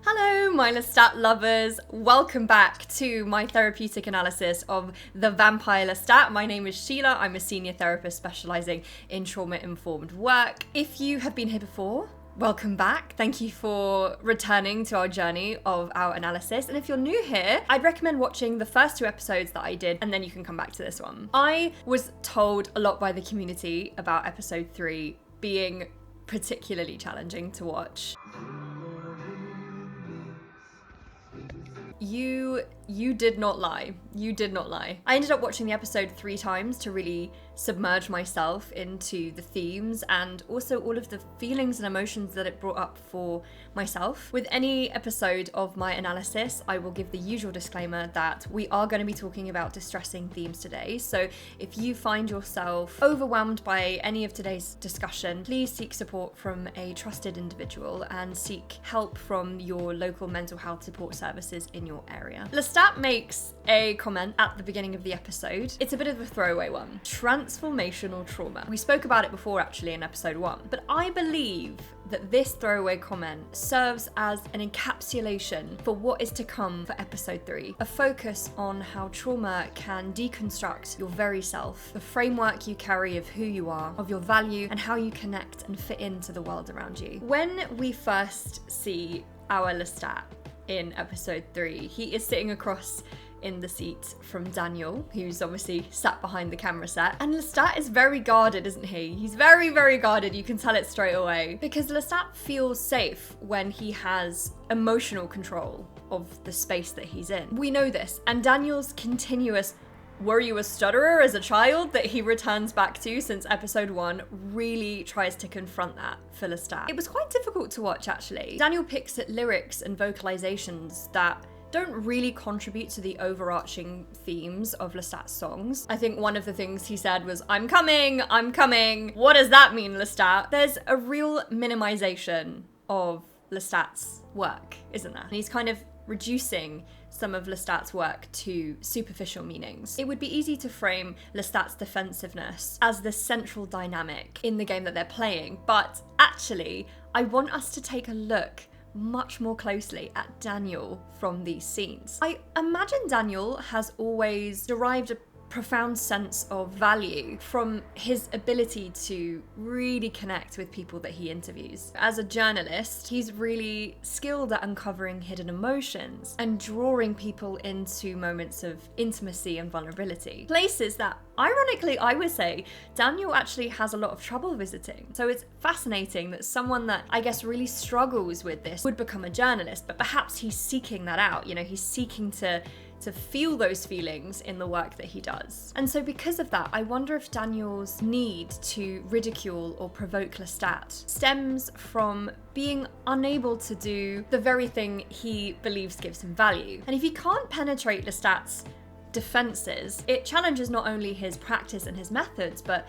Hello, my Lestat lovers. Welcome back to my therapeutic analysis of the vampire Lestat. My name is Sheila. I'm a senior therapist specialising in trauma-informed work. If you have been here before, welcome back. Thank you for returning to our journey of our analysis. And if you're new here, I'd recommend watching the first 2 episodes that I did, and then you can come back to this one. I was told a lot by the community about episode 3 being particularly challenging to watch. You did not lie. You did not lie. I ended up watching the episode 3 times to really submerge myself into the themes and also all of the feelings and emotions that it brought up for myself. With any episode of my analysis, I will give the usual disclaimer that we are going to be talking about distressing themes today. So if you find yourself overwhelmed by any of today's discussion, please seek support from a trusted individual and seek help from your local mental health support services in your area. Lestat makes a comment at the beginning of the episode. It's a bit of a throwaway one. Transformational trauma. We spoke about it before actually in episode 1, but I believe that this throwaway comment serves as an encapsulation for what is to come for episode 3. A focus on how trauma can deconstruct your very self, the framework you carry of who you are, of your value, and how you connect and fit into the world around you. When we first see our Lestat in episode 3, he is sitting across in the seat from Daniel, who's obviously sat behind the camera set. And Lestat is very guarded, isn't he? He's very, very guarded. You can tell it straight away. Because Lestat feels safe when he has emotional control of the space that he's in. We know this. And Daniel's continuous "were you a stutterer as a child" that he returns back to since episode 1 really tries to confront that for Lestat. It was quite difficult to watch, actually. Daniel picks at lyrics and vocalizations that don't really contribute to the overarching themes of Lestat's songs. I think one of the things he said was, I'm coming. What does that mean, Lestat? There's a real minimization of Lestat's work, isn't there? And he's kind of reducing some of Lestat's work to superficial meanings. It would be easy to frame Lestat's defensiveness as the central dynamic in the game that they're playing, but actually, I want us to take a look much more closely at Daniel from these scenes. I imagine Daniel has always derived a profound sense of value from his ability to really connect with people that he interviews. As a journalist, he's really skilled at uncovering hidden emotions and drawing people into moments of intimacy and vulnerability. Places that, ironically, I would say, Daniel actually has a lot of trouble visiting. So it's fascinating that someone that I guess really struggles with this would become a journalist, but perhaps he's seeking that out. You know, he's seeking to feel those feelings in the work that he does. And so because of that, I wonder if Daniel's need to ridicule or provoke Lestat stems from being unable to do the very thing he believes gives him value. And if he can't penetrate Lestat's defenses, it challenges not only his practice and his methods, but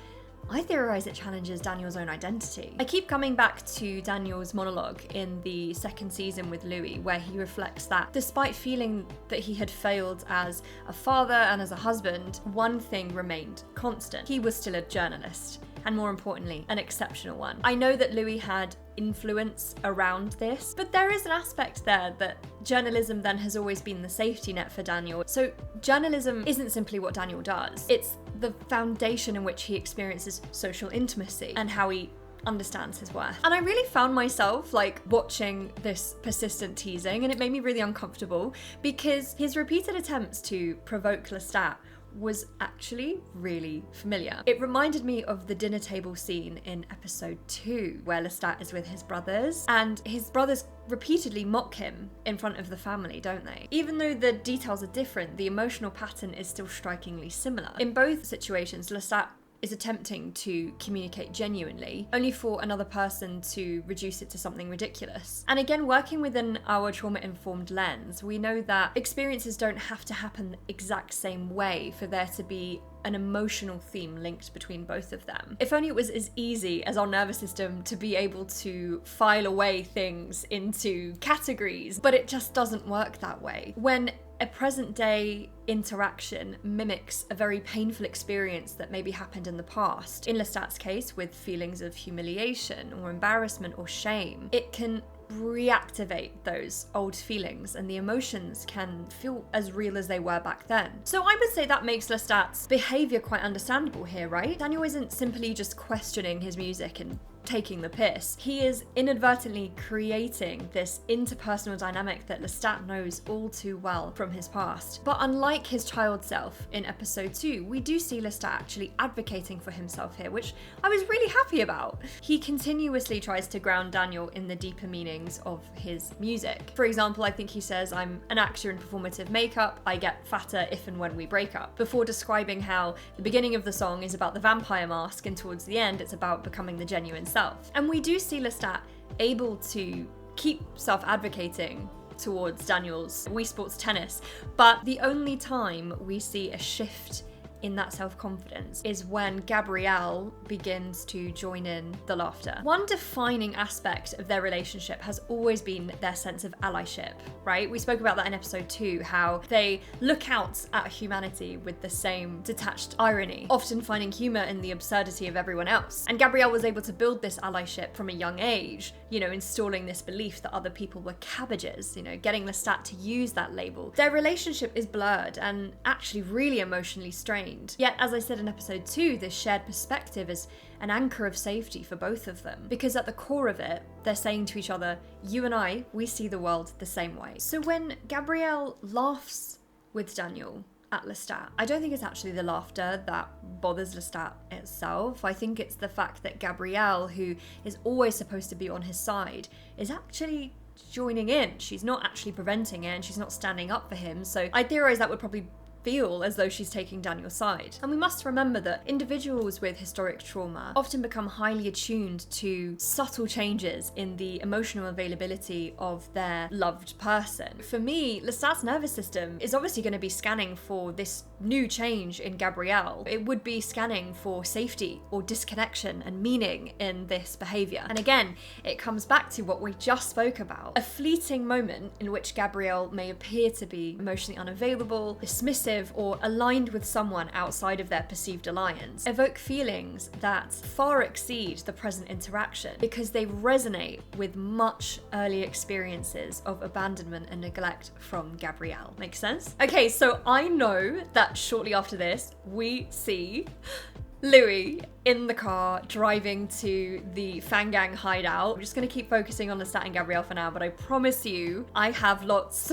I theorize it challenges Daniel's own identity. I keep coming back to Daniel's monologue in the 2nd season with Louis, where he reflects that despite feeling that he had failed as a father and as a husband, one thing remained constant. He was still a journalist, and more importantly, an exceptional one. I know that Louis had influence around this, but there is an aspect there that journalism then has always been the safety net for Daniel. So journalism isn't simply what Daniel does, it's the foundation in which he experiences social intimacy and how he understands his worth. And I really found myself watching this persistent teasing, and it made me really uncomfortable because his repeated attempts to provoke Lestat was actually really familiar. It reminded me of the dinner table scene in episode 2, where Lestat is with his brothers, and his brothers repeatedly mock him in front of the family, don't they? Even though the details are different, the emotional pattern is still strikingly similar. In both situations, Lestat is attempting to communicate genuinely, only for another person to reduce it to something ridiculous. And again, working within our trauma-informed lens, we know that experiences don't have to happen the exact same way for there to be an emotional theme linked between both of them. If only it was as easy as our nervous system to be able to file away things into categories, but it just doesn't work that way. When a present day interaction mimics a very painful experience that maybe happened in the past, in Lestat's case with feelings of humiliation or embarrassment or shame, it can reactivate those old feelings, and the emotions can feel as real as they were back then. So I would say that makes Lestat's behaviour quite understandable here, right? Daniel isn't simply just questioning his music and taking the piss. He is inadvertently creating this interpersonal dynamic that Lestat knows all too well from his past. But unlike his child self in episode 2, we do see Lestat actually advocating for himself here, which I was really happy about. He continuously tries to ground Daniel in the deeper meanings of his music. For example, I think he says, "I'm an actor in performative makeup, I get fatter if and when we break up," before describing how the beginning of the song is about the vampire mask and towards the end it's about becoming the genuine self. And we do see Lestat able to keep self-advocating towards Daniel's Wii Sports tennis, but the only time we see a shift in that self-confidence is when Gabrielle begins to join in the laughter. One defining aspect of their relationship has always been their sense of allyship, right? We spoke about that in episode 2, how they look out at humanity with the same detached irony, often finding humour in the absurdity of everyone else. And Gabrielle was able to build this allyship from a young age, installing this belief that other people were cabbages, getting Lestat to use that label. Their relationship is blurred and actually really emotionally strained. Yet, as I said in episode 2, this shared perspective is an anchor of safety for both of them, because at the core of it, they're saying to each other, "You and I, we see the world the same way." So when Gabrielle laughs with Daniel at Lestat, I don't think it's actually the laughter that bothers Lestat itself. I think it's the fact that Gabrielle, who is always supposed to be on his side, is actually joining in. She's not actually preventing it, and she's not standing up for him. So I theorize that would probably feel as though she's taking Daniel's side. And we must remember that individuals with historic trauma often become highly attuned to subtle changes in the emotional availability of their loved person. For me, Lestat's nervous system is obviously going to be scanning for this new change in Gabrielle. It would be scanning for safety or disconnection and meaning in this behaviour. And again, it comes back to what we just spoke about. A fleeting moment in which Gabrielle may appear to be emotionally unavailable, dismissive, or aligned with someone outside of their perceived alliance evoke feelings that far exceed the present interaction because they resonate with much early experiences of abandonment and neglect from Gabrielle. Makes sense? Okay, so I know that shortly after this, we see Louis in the car driving to the Fangang hideout. I'm just going to keep focusing on Lestat and Gabrielle for now, but I promise you I have lots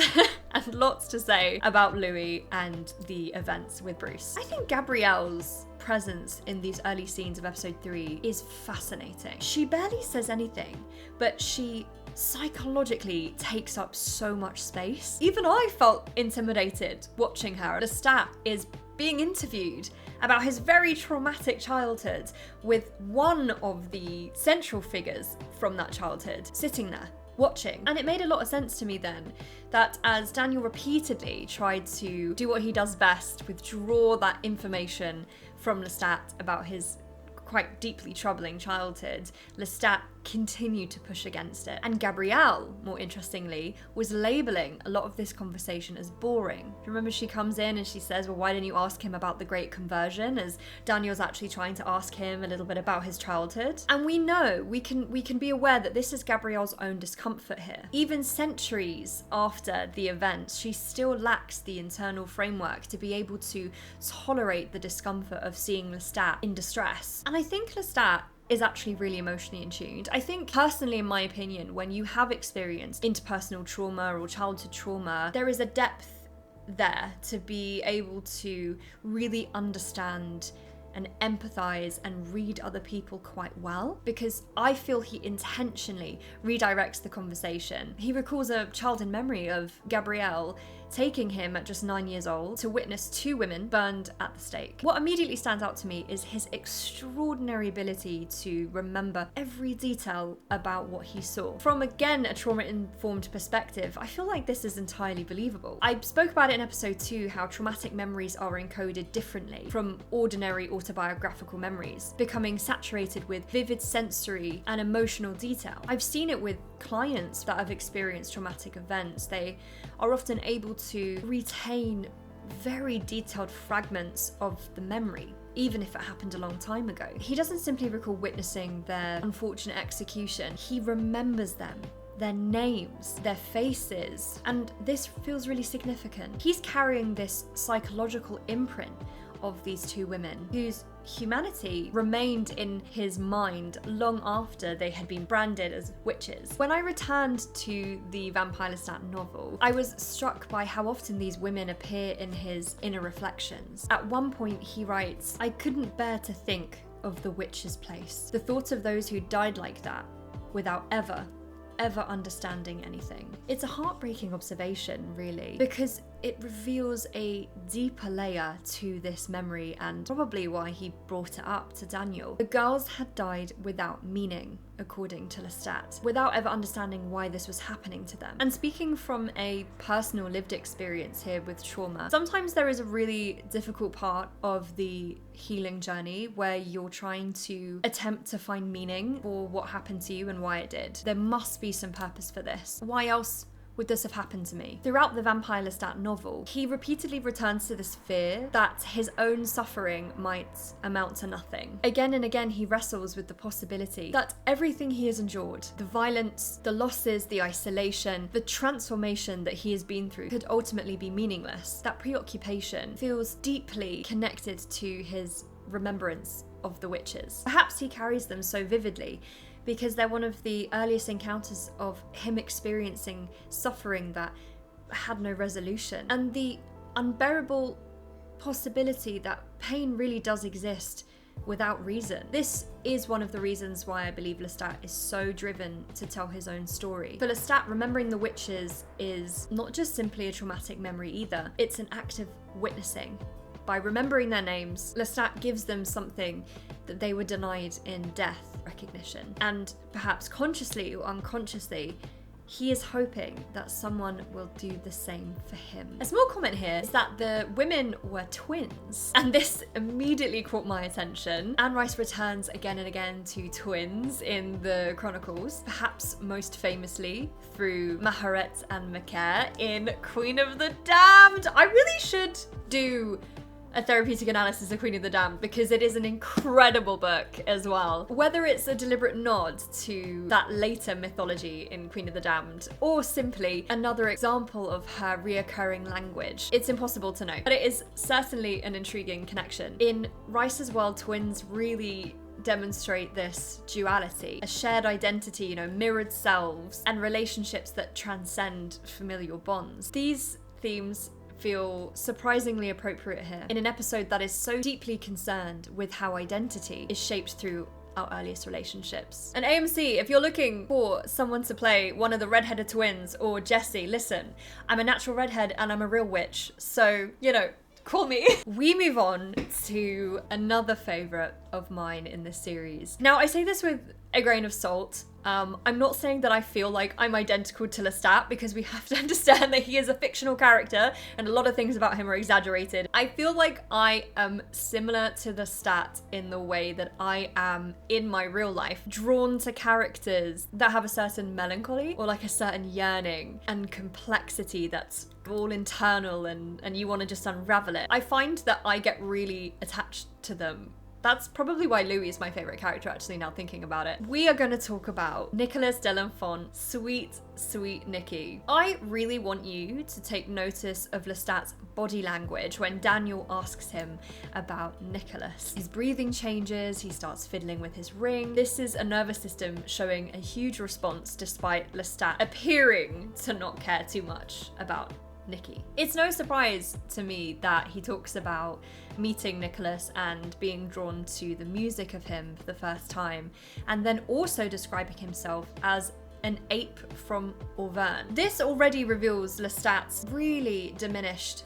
and lots to say about Louis and the events with Bruce. I think Gabrielle's presence in these early scenes of episode 3 is fascinating. She barely says anything, but she psychologically takes up so much space. Even I felt intimidated watching her. Lestat is being interviewed about his very traumatic childhood with one of the central figures from that childhood sitting there watching. And it made a lot of sense to me then that as Daniel repeatedly tried to do what he does best, withdraw that information from Lestat about his quite deeply troubling childhood, Lestat continued to push against it. And Gabrielle, more interestingly, was labeling a lot of this conversation as boring. Do you remember she comes in and she says, "Well, why didn't you ask him about the Great Conversion?" as Daniel's actually trying to ask him a little bit about his childhood. And we know, we can be aware that this is Gabrielle's own discomfort here. Even centuries after the events, she still lacks the internal framework to be able to tolerate the discomfort of seeing Lestat in distress. And I think Lestat is actually really emotionally in tuned. I think personally, in my opinion, when you have experienced interpersonal trauma or childhood trauma, there is a depth there to be able to really understand and empathize and read other people quite well, because I feel he intentionally redirects the conversation. He recalls a childhood memory of Gabrielle taking him at just 9 years old to witness 2 women burned at the stake. What immediately stands out to me is his extraordinary ability to remember every detail about what he saw. From, again, a trauma-informed perspective, I feel like this is entirely believable. I spoke about it in episode 2, how traumatic memories are encoded differently from ordinary autobiographical memories, becoming saturated with vivid sensory and emotional detail. I've seen it with clients that have experienced traumatic events. They are often able to retain very detailed fragments of the memory, even if it happened a long time ago. He doesn't simply recall witnessing their unfortunate execution, he remembers them their names, their faces, and this feels really significant. He's carrying this psychological imprint of these two women whose humanity remained in his mind long after they had been branded as witches. When I returned to the Vampire Lestat novel, I was struck by how often these women appear in his inner reflections. At one point he writes, "I couldn't bear to think of the witch's place. The thought of those who died like that, without ever understanding anything." It's a heartbreaking observation, really, because it reveals a deeper layer to this memory and probably why he brought it up to Daniel. The girls had died without meaning, according to Lestat, without ever understanding why this was happening to them. And speaking from a personal lived experience here with trauma, sometimes there is a really difficult part of the healing journey where you're trying to attempt to find meaning for what happened to you and why it did. There must be some purpose for this. Why else would this have happened to me? Throughout the Vampire Lestat novel, he repeatedly returns to this fear that his own suffering might amount to nothing. Again and again, he wrestles with the possibility that everything he has endured, the violence, the losses, the isolation, the transformation that he has been through, could ultimately be meaningless. That preoccupation feels deeply connected to his remembrance of the witches. Perhaps he carries them so vividly because they're one of the earliest encounters of him experiencing suffering that had no resolution, and the unbearable possibility that pain really does exist without reason. This is one of the reasons why I believe Lestat is so driven to tell his own story. For Lestat, remembering the witches is not just simply a traumatic memory either, it's an act of witnessing. By remembering their names, Lestat gives them something that they were denied in death: recognition. And perhaps consciously or unconsciously, he is hoping that someone will do the same for him. A small comment here is that the women were twins, and this immediately caught my attention. Anne Rice returns again and again to twins in the Chronicles, perhaps most famously through Maharet and Macaire in Queen of the Damned. I really should do a therapeutic analysis of Queen of the Damned because it is an incredible book as well. Whether it's a deliberate nod to that later mythology in Queen of the Damned or simply another example of her reoccurring language, it's impossible to know. But it is certainly an intriguing connection. In Rice's world, twins really demonstrate this duality, a shared identity, mirrored selves, and relationships that transcend familial bonds. These themes feel surprisingly appropriate here in an episode that is so deeply concerned with how identity is shaped through our earliest relationships. And AMC, if you're looking for someone to play one of the redheaded twins or Jessie, listen, I'm a natural redhead and I'm a real witch, so, call me. We move on to another favourite of mine in this series. Now, I say this with a grain of salt. I'm not saying that I feel like I'm identical to Lestat, because we have to understand that he is a fictional character and a lot of things about him are exaggerated. I feel like I am similar to Lestat in the way that I am in my real life, drawn to characters that have a certain melancholy or like a certain yearning and complexity that's all internal and you want to just unravel it. I find that I get really attached to them. That's probably why Louis is my favourite character, actually, now thinking about it. We are going to talk about Nicholas de l'Enfant, sweet, sweet Nicki. I really want you to take notice of Lestat's body language when Daniel asks him about Nicholas. His breathing changes, he starts fiddling with his ring. This is a nervous system showing a huge response despite Lestat appearing to not care too much about Nicki. It's no surprise to me that he talks about meeting Nicholas and being drawn to the music of him for the first time, and then also describing himself as an ape from Auvergne. This already reveals Lestat's really diminished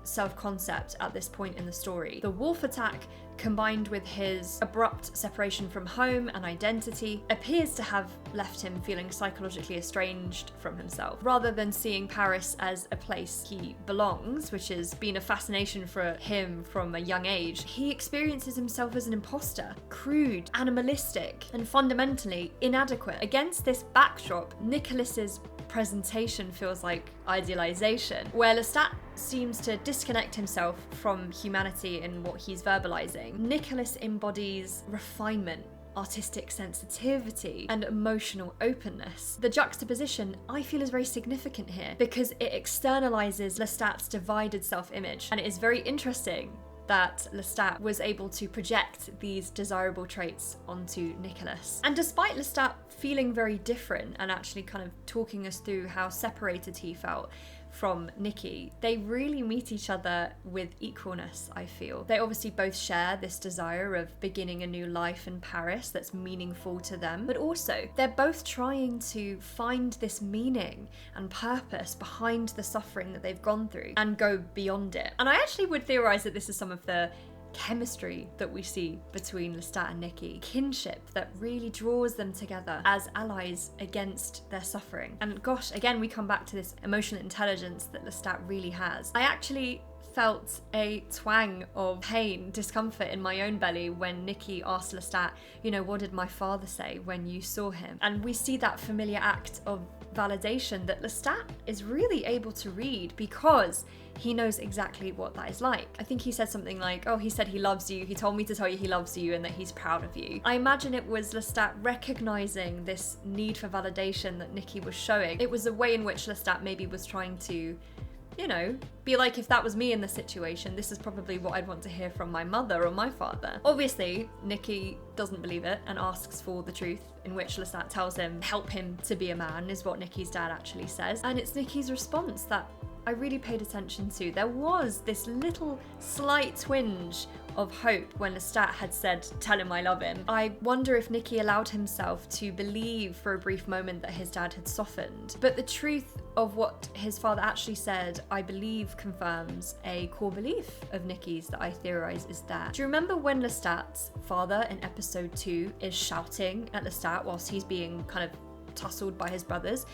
self-concept at this point in the story. The wolf attack, combined with his abrupt separation from home and identity, appears to have left him feeling psychologically estranged from himself. Rather than seeing Paris as a place he belongs, which has been a fascination for him from a young age, he experiences himself as an imposter, crude, animalistic, and fundamentally inadequate. Against this backdrop, Nicholas's presentation feels like idealization, where Lestat seems to disconnect himself from humanity in what he's verbalizing. Nicholas embodies refinement, artistic sensitivity and emotional openness. The juxtaposition, I feel, is very significant here because it externalizes Lestat's divided self-image, and it is very interesting that Lestat was able to project these desirable traits onto Nicholas. And despite Lestat feeling very different and actually kind of talking us through how separated he felt from Nicki, they really meet each other with equalness, I feel. They obviously both share this desire of beginning a new life in Paris that's meaningful to them, but also they're both trying to find this meaning and purpose behind the suffering that they've gone through and go beyond it. And I actually would theorize that this is some of the chemistry that we see between Lestat and Nicki, kinship that really draws them together as allies against their suffering. And gosh, again, we come back to this emotional intelligence that Lestat really has. I actually felt a twang of pain, discomfort in my own belly when Nicki asked Lestat, you know, what did my father say when you saw him? And we see that familiar act of validation that Lestat is really able to read because he knows exactly what that is like. I think he said something like, oh, he said he loves you, he told me to tell you he loves you and that he's proud of you. I imagine it was Lestat recognizing this need for validation that Nicki was showing. It was a way in which Lestat maybe was trying to, you know, be like, if that was me in the situation, this is probably what I'd want to hear from my mother or my father. Obviously, Nicki doesn't believe it and asks for the truth, in which Lestat tells him, help him to be a man, is what Nicki's dad actually says. And it's Nicki's response that I really paid attention to. There was this little slight twinge of hope when Lestat had said, tell him I love him. I wonder if Nicki allowed himself to believe for a brief moment that his dad had softened. But the truth of what his father actually said, I believe, confirms a core belief of Nicki's that I theorize is there. Do you remember when Lestat's father in episode 2 is shouting at Lestat whilst he's being kind of tussled by his brothers?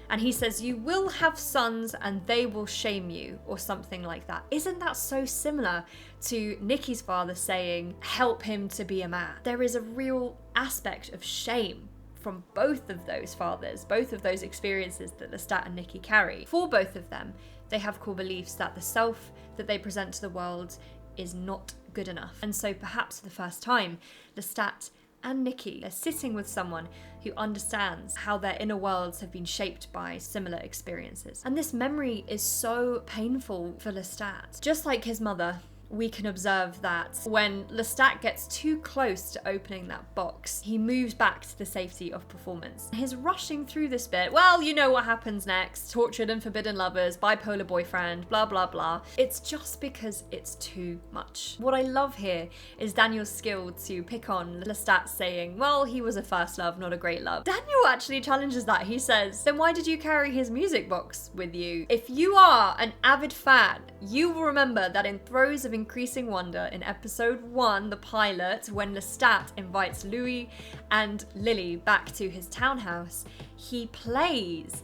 And he says, you will have sons and they will shame you, or something like that. Isn't that so similar to Nicki's father saying, help him to be a man? There is a real aspect of shame from both of those fathers, both of those experiences that Lestat and Nicki carry. For both of them, they have core beliefs that the self that they present to the world is not good enough. And so perhaps for the first time, Lestat and Nicki are sitting with someone who understands how their inner worlds have been shaped by similar experiences. And this memory is so painful for Lestat. Just like his mother, we can observe that when Lestat gets too close to opening that box, he moves back to the safety of performance. His rushing through this bit, well, you know what happens next, tortured and forbidden lovers, bipolar boyfriend, blah, blah, blah. It's just because it's too much. What I love here is Daniel's skill to pick on Lestat saying, well, he was a first love, not a great love. Daniel actually challenges that. He says, then why did you carry his music box with you? If you are an avid fan, you will remember that in throes of increasing wonder in episode 1, the pilot, when Lestat invites Louis and Lily back to his townhouse, he plays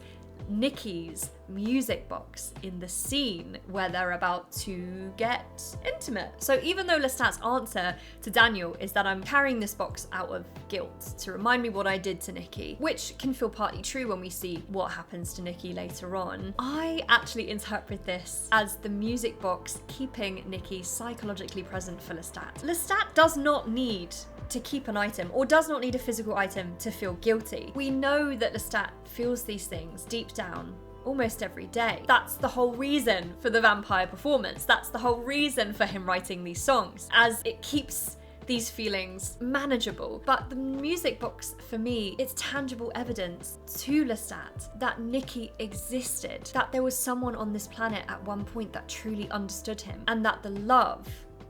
Nicki's music box in the scene where they're about to get intimate. So even though Lestat's answer to Daniel is that I'm carrying this box out of guilt to remind me what I did to Nicki, which can feel partly true when we see what happens to Nicki later on, I actually interpret this as the music box keeping Nicki psychologically present for Lestat. Lestat does not need to keep an item or does not need a physical item to feel guilty. We know that Lestat feels these things deep down almost every day. That's the whole reason for the vampire performance. That's the whole reason for him writing these songs, as it keeps these feelings manageable. But the music box, for me, it's tangible evidence to Lestat that Nicki existed, that there was someone on this planet at one point that truly understood him, and that the love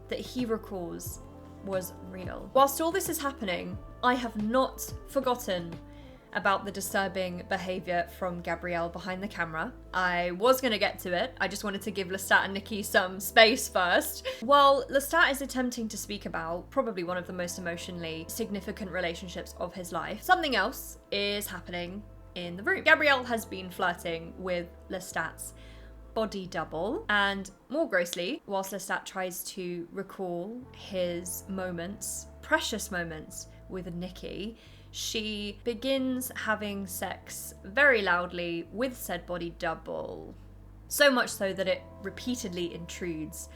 that he recalls was real. Whilst all this is happening, I have not forgotten about the disturbing behaviour from Gabrielle behind the camera. I was going to get to it, I just wanted to give Lestat and Nicki some space first. While Lestat is attempting to speak about probably one of the most emotionally significant relationships of his life, something else is happening in the room. Gabrielle has been flirting with Lestat's body double, and more grossly, whilst Lestat tries to recall his moments, precious moments with Nicki, she begins having sex very loudly with said body double, so much so that it repeatedly intrudes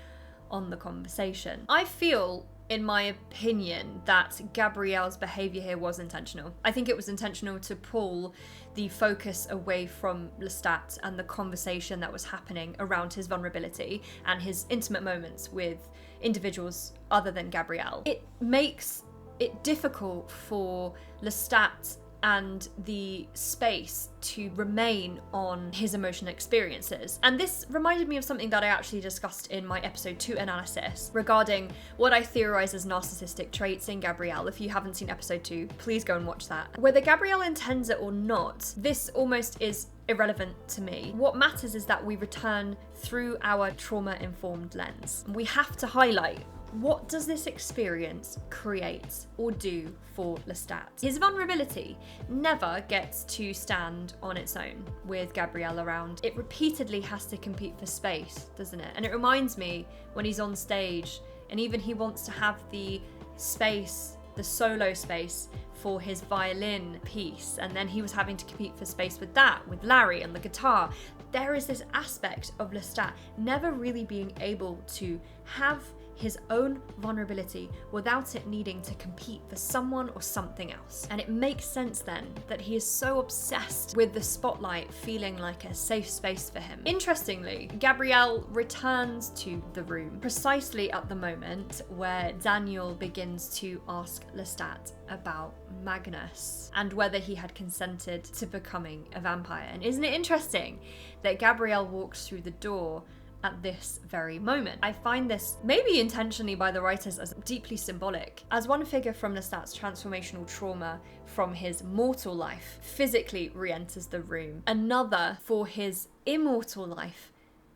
on the conversation. I feel in my opinion, that Gabrielle's behaviour here was intentional. I think it was intentional to pull the focus away from Lestat and the conversation that was happening around his vulnerability and his intimate moments with individuals other than Gabrielle. It makes it difficult for Lestat and the space to remain on his emotional experiences. And this reminded me of something that I actually discussed in my episode 2 analysis regarding what I theorize as narcissistic traits in Gabrielle. If you haven't seen episode 2, please go and watch that. Whether Gabrielle intends it or not, this almost is irrelevant to me. What matters is that we return through our trauma-informed lens. We have to highlight, what does this experience create or do for Lestat? His vulnerability never gets to stand on its own with Gabrielle around. It repeatedly has to compete for space, doesn't it? And it reminds me when he's on stage and even he wants to have the space, the solo space for his violin piece, and then he was having to compete for space with that, with Larry and the guitar. There is this aspect of Lestat never really being able to have his own vulnerability without it needing to compete for someone or something else. And it makes sense then that he is so obsessed with the spotlight feeling like a safe space for him. Interestingly, Gabrielle returns to the room precisely at the moment where Daniel begins to ask Lestat about Magnus and whether he had consented to becoming a vampire. And isn't it interesting that Gabrielle walks through the door at this very moment? I find this, maybe intentionally by the writers, as deeply symbolic. As one figure from Lestat's transformational trauma from his mortal life physically re-enters the room, another for his immortal life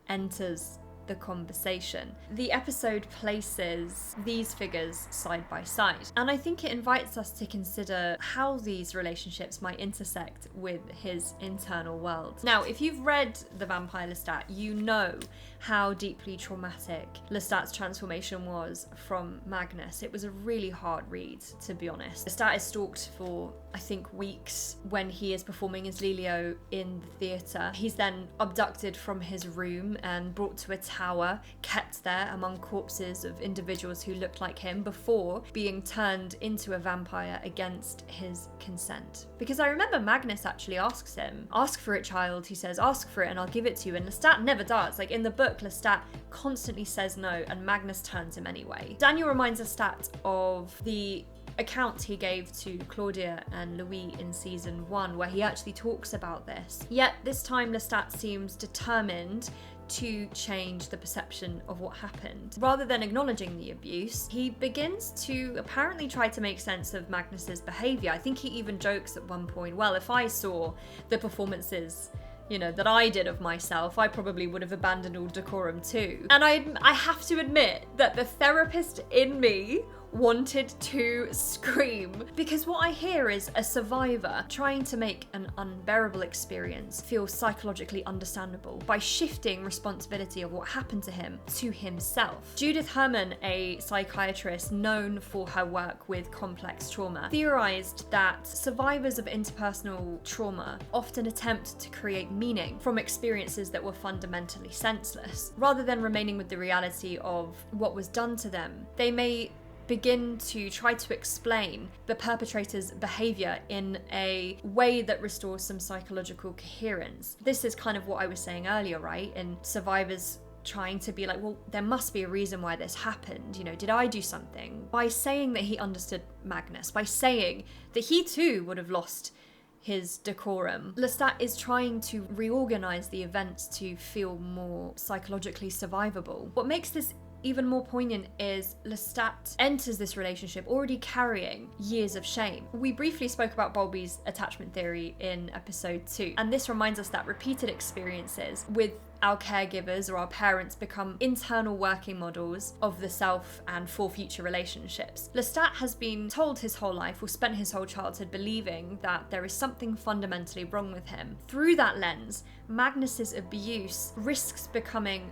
enters the conversation. The episode places these figures side by side, and I think it invites us to consider how these relationships might intersect with his internal world. Now, if you've read The Vampire Lestat, you know how deeply traumatic Lestat's transformation was from Magnus. It was a really hard read, to be honest. Lestat is stalked for, I think, weeks when he is performing as Lelio in the theatre. He's then abducted from his room and brought to a tower, kept there among corpses of individuals who looked like him before being turned into a vampire against his consent. Because I remember Magnus actually asks him, "Ask for it, child." He says, "Ask for it and I'll give it to you." And Lestat never does. Like in the book, Lestat constantly says no and Magnus turns him anyway. Daniel reminds Lestat of the account he gave to Claudia and Louis in season 1, where he actually talks about this. Yet this time Lestat seems determined to change the perception of what happened. Rather than acknowledging the abuse, he begins to apparently try to make sense of Magnus's behaviour. I think he even jokes at one point, well, if I saw the performances that I did of myself, I probably would have abandoned all decorum too. And I have to admit that the therapist in me wanted to scream, because what I hear is a survivor trying to make an unbearable experience feel psychologically understandable by shifting responsibility of what happened to him to himself. Judith Herman, a psychiatrist known for her work with complex trauma, theorized that survivors of interpersonal trauma often attempt to create meaning from experiences that were fundamentally senseless. Rather than remaining with the reality of what was done to them, they may begin to try to explain the perpetrator's behaviour in a way that restores some psychological coherence. This is kind of what I was saying earlier, right? And survivors trying to be like, well, there must be a reason why this happened. Did I do something? By saying that he understood Magnus, by saying that he too would have lost his decorum, Lestat is trying to reorganise the events to feel more psychologically survivable. What makes this even more poignant is Lestat enters this relationship already carrying years of shame. We briefly spoke about Bowlby's attachment theory in episode 2, and this reminds us that repeated experiences with our caregivers or our parents become internal working models of the self and for future relationships. Lestat has been told his whole life, or spent his whole childhood believing, that there is something fundamentally wrong with him. Through that lens, Magnus's abuse risks becoming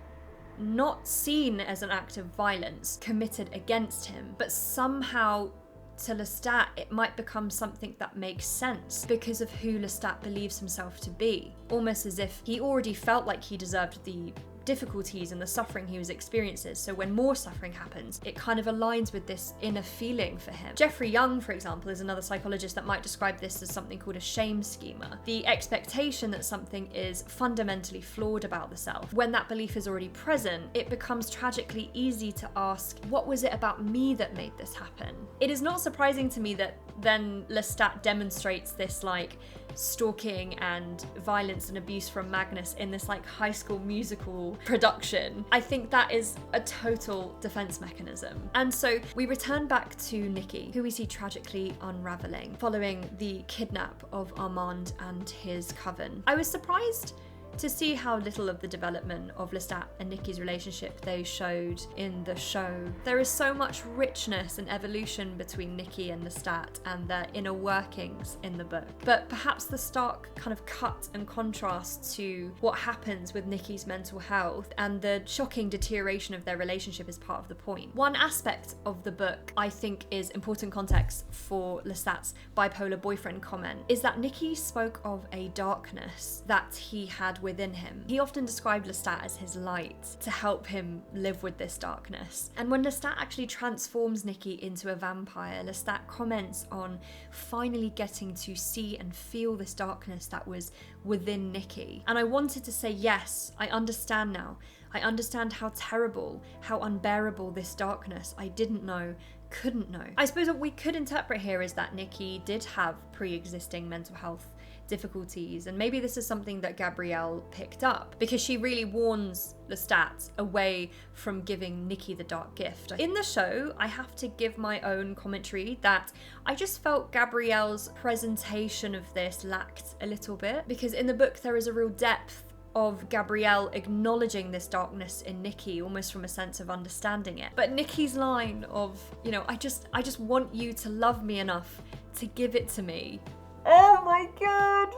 not seen as an act of violence committed against him, but somehow to Lestat it might become something that makes sense because of who Lestat believes himself to be. Almost as if he already felt like he deserved the difficulties and the suffering he was experiencing. So when more suffering happens, it kind of aligns with this inner feeling for him. Jeffrey Young, for example, is another psychologist that might describe this as something called a shame schema. The expectation that something is fundamentally flawed about the self. When that belief is already present, it becomes tragically easy to ask, what was it about me that made this happen? It is not surprising to me that then Lestat demonstrates this like stalking and violence and abuse from Magnus in this like High School Musical production. I think that is a total defense mechanism. And so we return back to Nicki, who we see tragically unraveling following the kidnap of Armand and his coven. I was surprised to see how little of the development of Lestat and Nicki's relationship they showed in the show. There is so much richness and evolution between Nicki and Lestat and their inner workings in the book. But perhaps the stark kind of cut and contrast to what happens with Nicki's mental health and the shocking deterioration of their relationship is part of the point. One aspect of the book I think is important context for Lestat's bipolar boyfriend comment is that Nicki spoke of a darkness that he had within him. He often described Lestat as his light to help him live with this darkness. And when Lestat actually transforms Nicki into a vampire, Lestat comments on finally getting to see and feel this darkness that was within Nicki. And I wanted to say, yes, I understand now. I understand how terrible, how unbearable this darkness I didn't know, couldn't know. I suppose what we could interpret here is that Nicki did have pre-existing mental health difficulties, and maybe this is something that Gabrielle picked up because she really warns Lestat away from giving Nicki the dark gift. In the show, I have to give my own commentary that I just felt Gabrielle's presentation of this lacked a little bit, because in the book there is a real depth of Gabrielle acknowledging this darkness in Nicki, almost from a sense of understanding it. But Nicki's line of, you know, I just want you to love me enough to give it to me. Oh my god!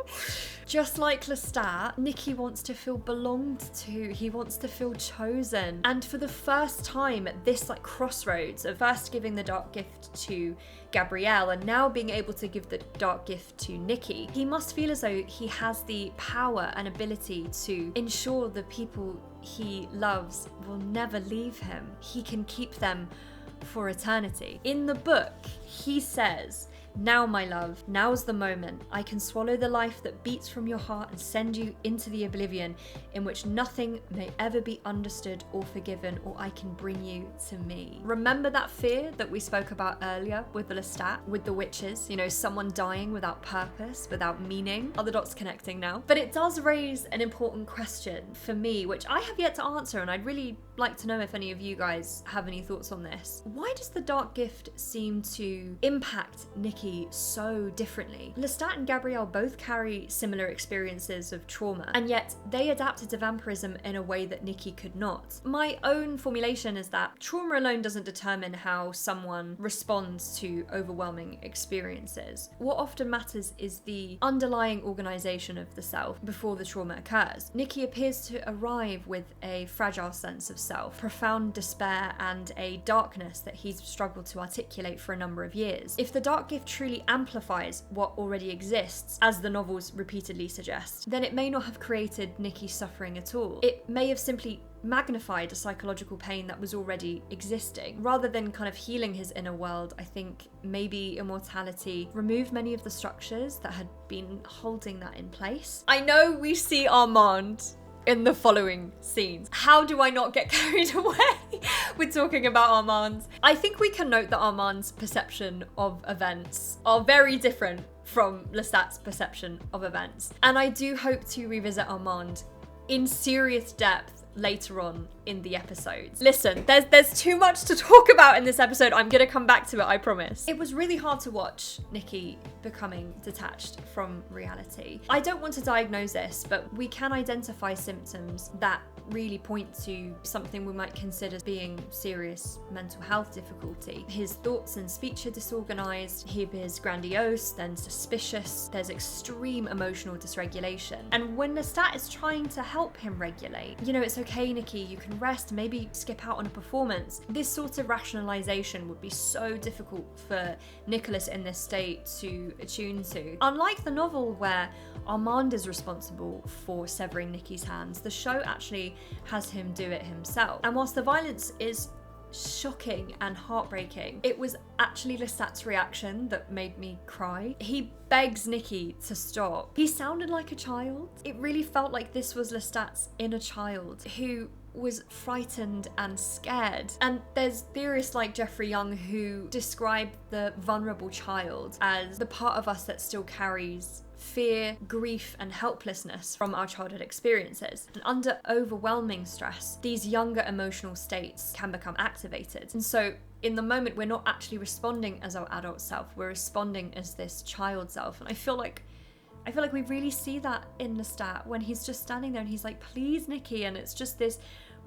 Just like Lestat, Nicki wants to feel belonged to. He wants to feel chosen. And for the first time at this like crossroads of first giving the dark gift to Gabrielle and now being able to give the dark gift to Nicki, he must feel as though he has the power and ability to ensure the people he loves will never leave him. He can keep them for eternity. In the book, he says, "Now, my love, now's the moment. I can swallow the life that beats from your heart and send you into the oblivion in which nothing may ever be understood or forgiven, or I can bring you to me." Remember that fear that we spoke about earlier with the Lestat, with the witches, you know, someone dying without purpose, without meaning? Are the dots connecting now? But it does raise an important question for me, which I have yet to answer, and I'd really like to know if any of you guys have any thoughts on this. Why does the dark gift seem to impact Nicki so differently? Lestat and Gabrielle both carry similar experiences of trauma, and yet they adapted to vampirism in a way that Nicki could not. My own formulation is that trauma alone doesn't determine how someone responds to overwhelming experiences. What often matters is the underlying organization of the self before the trauma occurs. Nicki appears to arrive with a fragile sense of self, profound despair, and a darkness that he's struggled to articulate for a number of years. If the dark gift truly amplifies what already exists, as the novels repeatedly suggest, then it may not have created Nicki's suffering at all. It may have simply magnified a psychological pain that was already existing. Rather than kind of healing his inner world, I think maybe immortality removed many of the structures that had been holding that in place. I know we see Armand in the following scenes. How do I not get carried away with talking about Armand? I think we can note that Armand's perception of events are very different from Lestat's perception of events. And I do hope to revisit Armand in serious depth later on in the episodes. Listen, there's too much to talk about in this episode. I'm gonna come back to it, I promise. It was really hard to watch Nicki becoming detached from reality. I don't want to diagnose this, but we can identify symptoms that really point to something we might consider being serious mental health difficulty. His thoughts and speech are disorganized, he appears grandiose, then suspicious, there's extreme emotional dysregulation. And when Lestat is trying to help him regulate, you know, it's okay, Nicki, you can rest, maybe skip out on a performance. This sort of rationalization would be so difficult for Nicholas in this state to to attune to. Unlike the novel where Armand is responsible for severing Nicki's hands, the show actually has him do it himself. And whilst the violence is shocking and heartbreaking, it was actually Lestat's reaction that made me cry. He begs Nicki to stop. He sounded like a child. It really felt like this was Lestat's inner child who was frightened and scared. And there's theorists like Jeffrey Young who describe the vulnerable child as the part of us that still carries fear, grief, and helplessness from our childhood experiences. And under overwhelming stress, these younger emotional states can become activated. And so in the moment, we're not actually responding as our adult self, we're responding as this child self. And I feel like we really see that in Lestat when he's just standing there and he's like, please, Nicki, and it's just this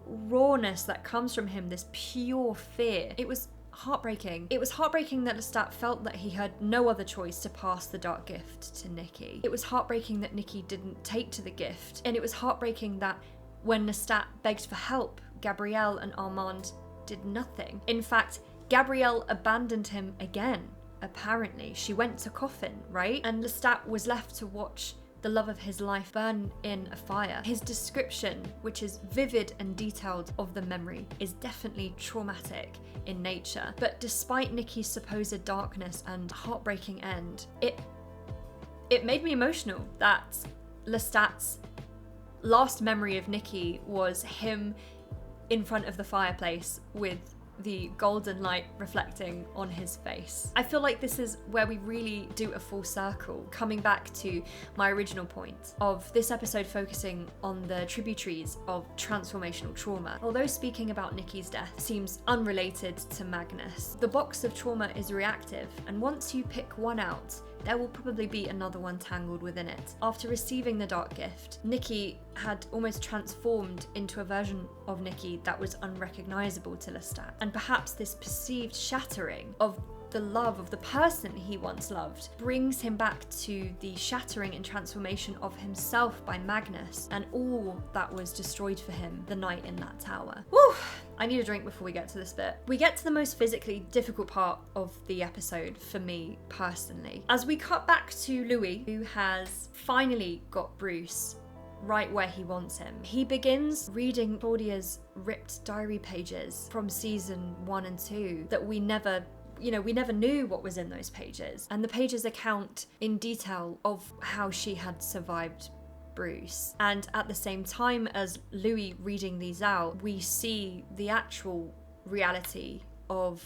rawness that comes from him, this pure fear. It was heartbreaking. It was heartbreaking that Lestat felt that he had no other choice to pass the dark gift to Nicki. It was heartbreaking that Nicki didn't take to the gift. And it was heartbreaking that when Lestat begged for help, Gabrielle and Armand did nothing. In fact, Gabrielle abandoned him again, apparently. She went to coffin, right? And Lestat was left to watch the love of his life burn in a fire. His description, which is vivid and detailed of the memory, is definitely traumatic in nature. But despite Nicki's supposed darkness and heartbreaking end, it made me emotional that Lestat's last memory of Nicki was him in front of the fireplace with the golden light reflecting on his face. I feel like this is where we really do a full circle, coming back to my original point of this episode focusing on the tributaries of transformational trauma. Although speaking about Nicki's death seems unrelated to Magnus, the box of trauma is reactive, and once you pick one out, there will probably be another one tangled within it. After receiving the dark gift, Nicki had almost transformed into a version of Nicki that was unrecognizable to Lestat. And perhaps this perceived shattering of the love of the person he once loved brings him back to the shattering and transformation of himself by Magnus and all that was destroyed for him the night in that tower. Woo! I need a drink before we get to this bit. We get to the most physically difficult part of the episode for me personally. As we cut back to Louis, who has finally got Bruce right where he wants him. He begins reading Claudia's ripped diary pages from season 1 and 2 that we never knew what was in those pages. And the pages account in detail of how she had survived Bruce. And at the same time as Louis reading these out, we see the actual reality of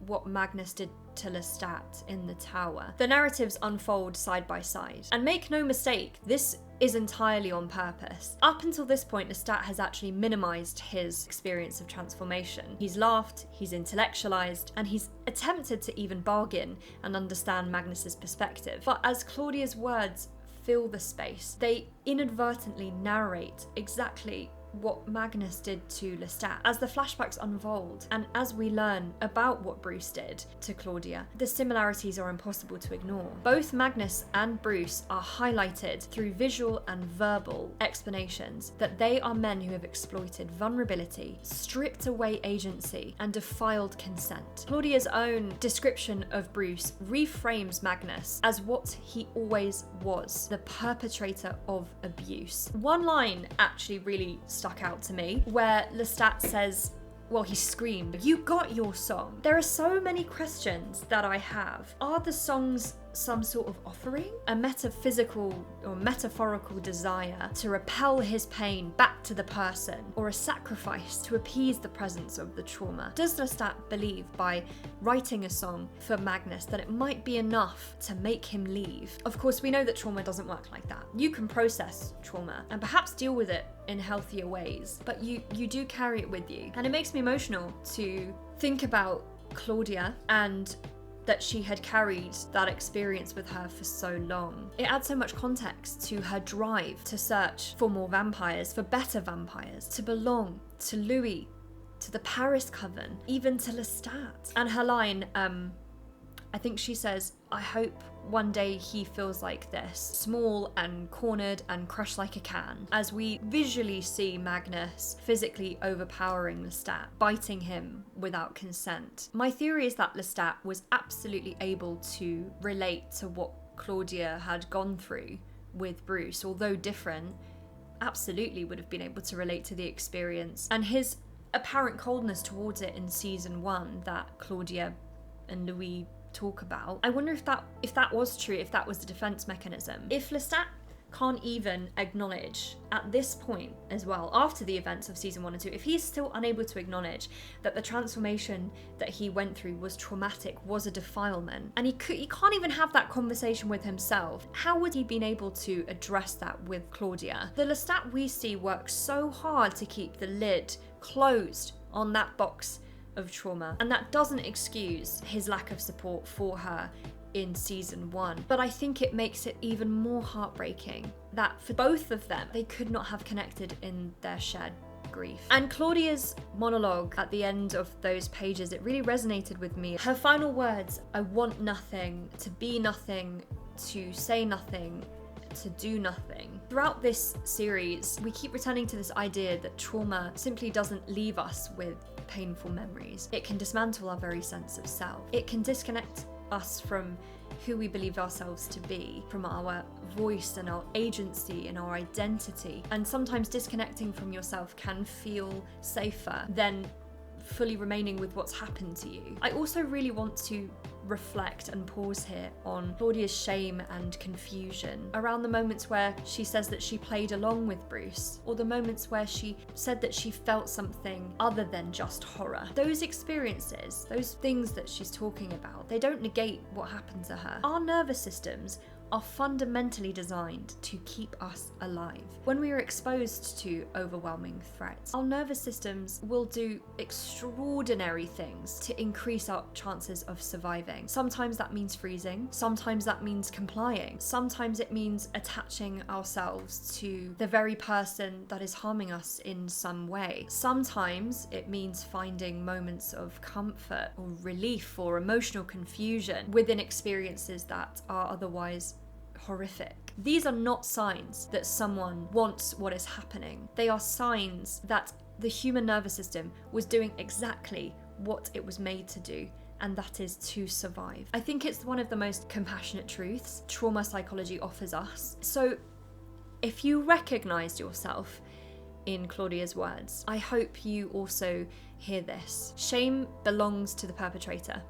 what Magnus did to Lestat in the tower. The narratives unfold side by side. And make no mistake, this is entirely on purpose. Up until this point, Lestat has actually minimized his experience of transformation. He's laughed, he's intellectualized, and he's attempted to even bargain and understand Magnus's perspective. But as Claudia's words fill the space, they inadvertently narrate exactly what Magnus did to Lestat. As the flashbacks unfold and as we learn about what Bruce did to Claudia, the similarities are impossible to ignore. Both Magnus and Bruce are highlighted through visual and verbal explanations that they are men who have exploited vulnerability, stripped away agency, and defiled consent. Claudia's own description of Bruce reframes Magnus as what he always was, the perpetrator of abuse. One line actually really stuck out to me, where Lestat says, well, he screamed, "You got your song." There are so many questions that I have. Are the songs some sort of offering? A metaphysical or metaphorical desire to repel his pain back to the person, or a sacrifice to appease the presence of the trauma? Does Lestat believe by writing a song for Magnus that it might be enough to make him leave? Of course, we know that trauma doesn't work like that. You can process trauma and perhaps deal with it in healthier ways, but you do carry it with you. And it makes me emotional to think about Claudia and that she had carried that experience with her for so long. It adds so much context to her drive to search for more vampires, for better vampires, to belong to Louis, to the Paris Coven, even to Lestat. And her line, I think she says, "I hope one day he feels like this, small and cornered and crushed like a can," as we visually see Magnus physically overpowering Lestat, biting him without consent. My theory is that Lestat was absolutely able to relate to what Claudia had gone through with Bruce, although different, absolutely would have been able to relate to the experience. And his apparent coldness towards it in season 1 that Claudia and Louis talk about, I wonder if that was true, if that was the defense mechanism. If Lestat can't even acknowledge at this point as well, after the events of season 1 and 2, if he's still unable to acknowledge that the transformation that he went through was traumatic, was a defilement, and he can't even have that conversation with himself, how would he been able to address that with Claudia? The Lestat we see works so hard to keep the lid closed on that box of trauma, and that doesn't excuse his lack of support for her in season 1. But I think it makes it even more heartbreaking that for both of them, they could not have connected in their shared grief. And Claudia's monologue at the end of those pages, it really resonated with me. Her final words, I want nothing, to be nothing, to say nothing, to do nothing. Throughout this series, we keep returning to this idea that trauma simply doesn't leave us with painful memories. It can dismantle our very sense of self. It can disconnect us from who we believe ourselves to be, from our voice and our agency and our identity. And sometimes disconnecting from yourself can feel safer than fully remaining with what's happened to you. I also really want to reflect and pause here on Claudia's shame and confusion around the moments where she says that she played along with Bruce, or the moments where she said that she felt something other than just horror. Those experiences, those things that she's talking about, they don't negate what happened to her. Our nervous systems are fundamentally designed to keep us alive. When we are exposed to overwhelming threats, our nervous systems will do extraordinary things to increase our chances of surviving. Sometimes that means freezing, sometimes that means complying, sometimes it means attaching ourselves to the very person that is harming us in some way. Sometimes it means finding moments of comfort or relief or emotional confusion within experiences that are otherwise horrific. These are not signs that someone wants what is happening. They are signs that the human nervous system was doing exactly what it was made to do, and that is to survive. I think it's one of the most compassionate truths trauma psychology offers us. So if you recognized yourself in Claudia's words, I hope you also hear this. Shame belongs to the perpetrator,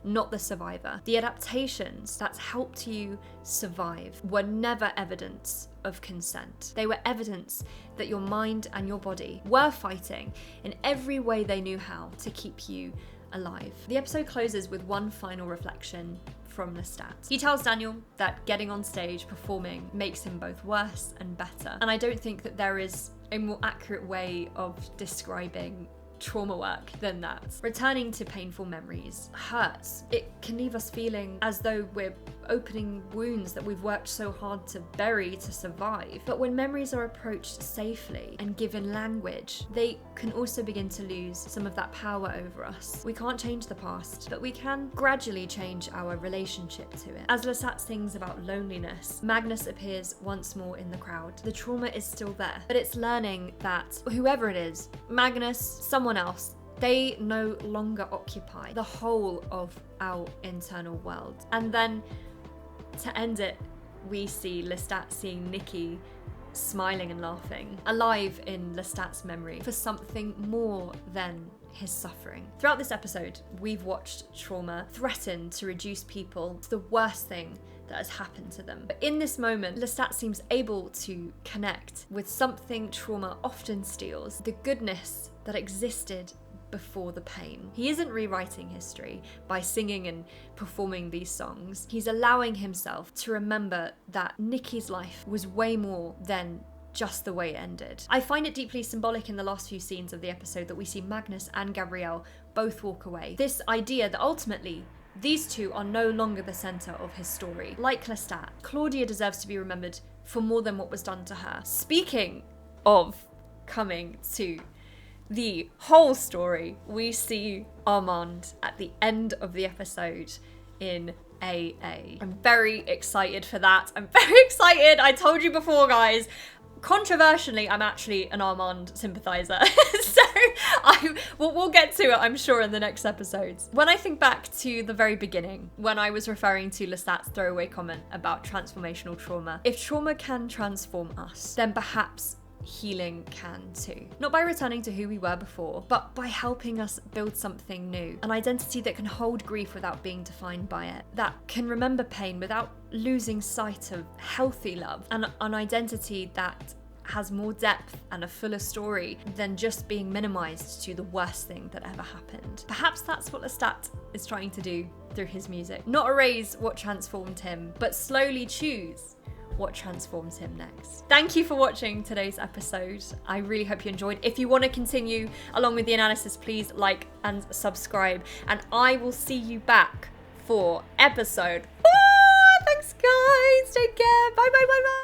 not the survivor. The adaptations that helped you survive were never evidence of consent. They were evidence that your mind and your body were fighting in every way they knew how to keep you alive. The episode closes with one final reflection from Lestat. He tells Daniel that getting on stage performing makes him both worse and better. And I don't think that there is a more accurate way of describing trauma work than that. Returning to painful memories hurts. It can leave us feeling as though we're opening wounds that we've worked so hard to bury to survive. But when memories are approached safely and given language, they can also begin to lose some of that power over us. We can't change the past, but we can gradually change our relationship to it. As Lestat sings about loneliness, Magnus appears once more in the crowd. The trauma is still there, but it's learning that whoever it is, Magnus, someone else, they no longer occupy the whole of our internal world. And then to end it, we see Lestat seeing Nicki smiling and laughing, alive in Lestat's memory for something more than his suffering. Throughout this episode, we've watched trauma threaten to reduce people to the worst thing that has happened to them. But in this moment, Lestat seems able to connect with something trauma often steals, the goodness that existed before the pain. He isn't rewriting history by singing and performing these songs. He's allowing himself to remember that Nicki's life was way more than just the way it ended. I find it deeply symbolic in the last few scenes of the episode that we see Magnus and Gabrielle both walk away. This idea that ultimately these two are no longer the centre of his story. Like Lestat, Claudia deserves to be remembered for more than what was done to her. Speaking of coming to the whole story, we see Armand at the end of the episode in AA. I'm very excited for that. I'm very excited. I told you before, guys. Controversially, I'm actually an Armand sympathiser. So We'll get to it, I'm sure, in the next episodes. When I think back to the very beginning, when I was referring to Lestat's throwaway comment about transformational trauma, if trauma can transform us, then perhaps healing can too. Not by returning to who we were before, but by helping us build something new. An identity that can hold grief without being defined by it, that can remember pain without losing sight of healthy love, and an identity that has more depth and a fuller story than just being minimized to the worst thing that ever happened. Perhaps that's what Lestat is trying to do through his music. Not erase what transformed him, but slowly choose what transforms him next. Thank you for watching today's episode. I really hope you enjoyed. If you want to continue along with the analysis, please like and subscribe, and I will see you back for episode 4. Thanks guys, take care, bye bye bye bye.